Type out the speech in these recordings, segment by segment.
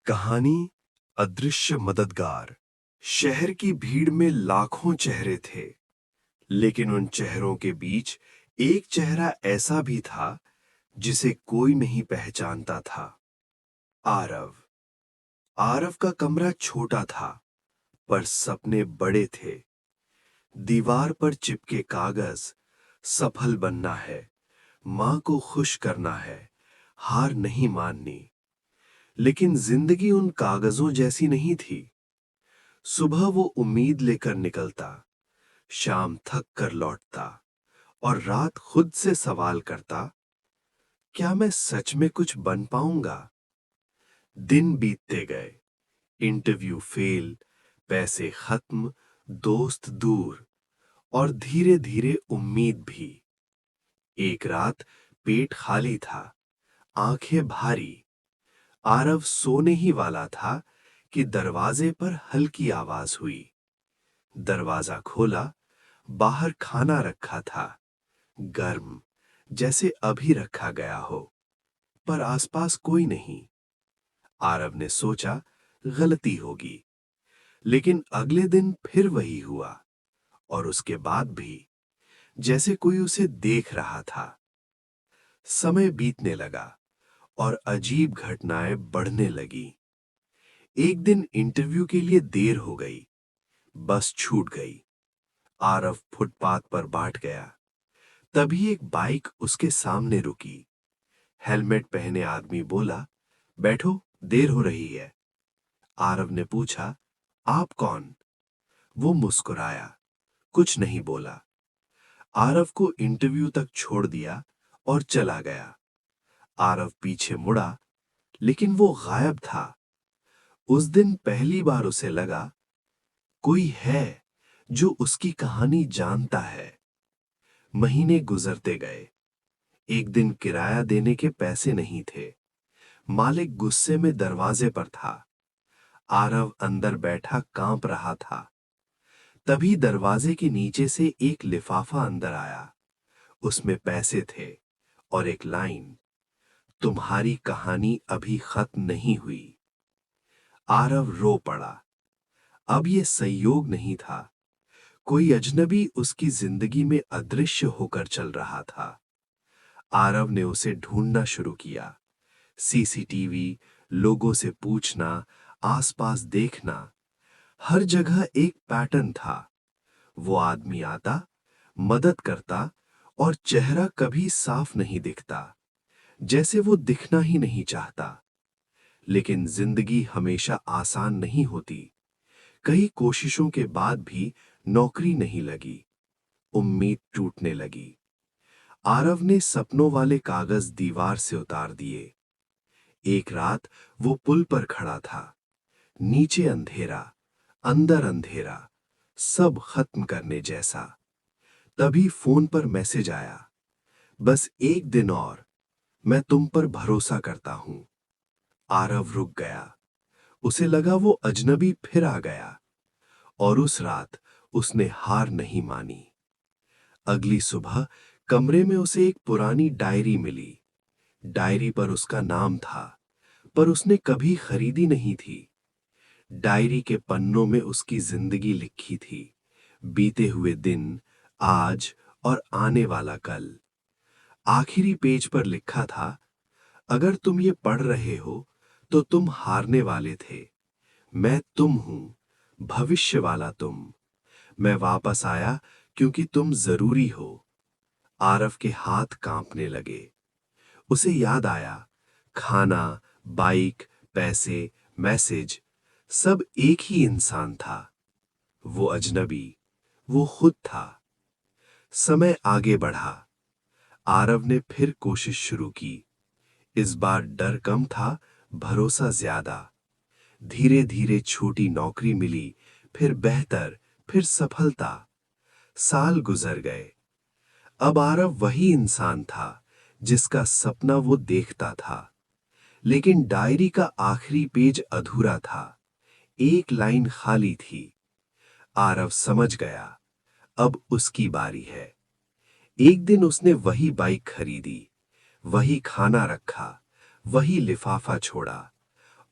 कहानी अदृश्य मददगार। शहर की भीड़ में लाखों चेहरे थे, लेकिन उन चेहरों के बीच एक चेहरा ऐसा भी था जिसे कोई नहीं पहचानता था। आरव। आरव का कमरा छोटा था, पर सपने बड़े थे। दीवार पर चिपके कागज, सफल बनना है, मां को खुश करना है, हार नहीं माननी। लेकिन जिंदगी उन कागजों जैसी नहीं थी। सुबह वो उम्मीद लेकर निकलता, शाम थक कर लौटता और रात खुद से सवाल करता, क्या मैं सच में कुछ बन पाऊंगा? दिन बीतते गए, इंटरव्यू फेल, पैसे खत्म, दोस्त दूर और धीरे धीरे उम्मीद भी। एक रात पेट खाली था, आंखें भारी। आरव सोने ही वाला था कि दरवाजे पर हल्की आवाज हुई। दरवाजा खोला, बाहर खाना रखा था, गर्म, जैसे अभी रखा गया हो, पर आसपास कोई नहीं। आरव ने सोचा गलती होगी, लेकिन अगले दिन फिर वही हुआ, और उसके बाद भी, जैसे कोई उसे देख रहा था। समय बीतने लगा और अजीब घटनाएं बढ़ने लगी। एक दिन इंटरव्यू के लिए देर हो गई, बस छूट गई। आरव फुटपाथ पर बाट गया। तभी एक बाइक उसके सामने रुकी। हेलमेट पहने आदमी बोला, बैठो, देर हो रही है। आरव ने पूछा, आप कौन? वो मुस्कुराया, कुछ नहीं बोला। आरव को इंटरव्यू तक छोड़ दिया और चला गया। आरव पीछे मुड़ा, लेकिन वो गायब था। उस दिन पहली बार उसे लगा, कोई है जो उसकी कहानी जानता है। महीने गुजरते गए। एक दिन किराया देने के पैसे नहीं थे। मालिक गुस्से में दरवाजे पर था। आरव अंदर बैठा कांप रहा था। तभी दरवाजे के नीचे से एक लिफाफा अंदर आया। उसमें पैसे थे और एक लाइन, तुम्हारी कहानी अभी खत्म नहीं हुई। आरव रो पड़ा। अब ये संयोग नहीं था, कोई अजनबी उसकी जिंदगी में अदृश्य होकर चल रहा था। आरव ने उसे ढूंढना शुरू किया। सीसीटीवी, लोगों से पूछना, आसपास देखना। हर जगह एक पैटर्न था। वो आदमी आता, मदद करता, और चेहरा कभी साफ नहीं दिखता, जैसे वो दिखना ही नहीं चाहता। लेकिन जिंदगी हमेशा आसान नहीं होती। कई कोशिशों के बाद भी नौकरी नहीं लगी। उम्मीद टूटने लगी। आरव ने सपनों वाले कागज दीवार से उतार दिए। एक रात वो पुल पर खड़ा था। नीचे अंधेरा, अंदर अंधेरा, सब खत्म करने जैसा। तभी फोन पर मैसेज आया, बस एक दिन और, मैं तुम पर भरोसा करता हूं। आरव रुक गया। उसे लगा वो अजनबी फिर आ गया। और उस रात उसने हार नहीं मानी। अगली सुबह कमरे में उसे एक पुरानी डायरी मिली। डायरी पर उसका नाम था, पर उसने कभी खरीदी नहीं थी। डायरी के पन्नों में उसकी जिंदगी लिखी थी, बीते हुए दिन, आज और आने वाला कल। आखिरी पेज पर लिखा था, अगर तुम ये पढ़ रहे हो तो तुम हारने वाले थे। मैं तुम हूं, भविष्य वाला तुम। मैं वापस आया क्योंकि तुम जरूरी हो। आरव के हाथ कांपने लगे। उसे याद आया, खाना, बाइक, पैसे, मैसेज, सब एक ही इंसान था। वो अजनबी, वो खुद था। समय आगे बढ़ा। आरव ने फिर कोशिश शुरू की। इस बार डर कम था, भरोसा ज्यादा। धीरे धीरे छोटी नौकरी मिली, फिर बेहतर, फिर सफलता। साल गुजर गए। अब आरव वही इंसान था जिसका सपना वो देखता था। लेकिन डायरी का आखिरी पेज अधूरा था। एक लाइन खाली थी। आरव समझ गया, अब उसकी बारी है। एक दिन उसने वही बाइक खरीदी, वही खाना रखा, वही लिफाफा छोड़ा,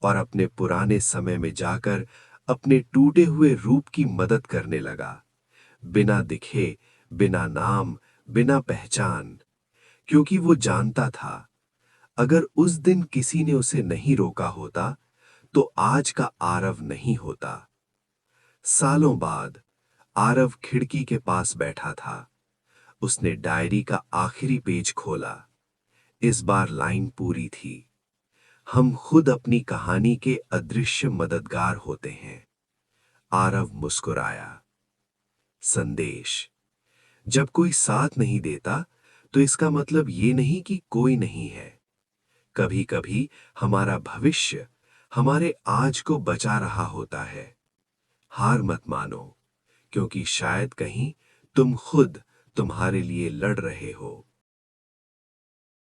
और अपने पुराने समय में जाकर अपने टूटे हुए रूप की मदद करने लगा, बिना दिखे, बिना नाम, बिना पहचान, क्योंकि वो जानता था अगर उस दिन किसी ने उसे नहीं रोका होता तो आज का आरव नहीं होता। सालों बाद आरव खिड़की के पास बैठा था। उसने डायरी का आखिरी पेज खोला। इस बार लाइन पूरी थी, हम खुद अपनी कहानी के अदृश्य मददगार होते हैं। आरव मुस्कुराया। संदेश: जब कोई साथ नहीं देता तो इसका मतलब ये नहीं कि कोई नहीं है। कभी कभी हमारा भविष्य हमारे आज को बचा रहा होता है। हार मत मानो, क्योंकि शायद कहीं तुम खुद तुम्हारे लिए लड़ रहे हो।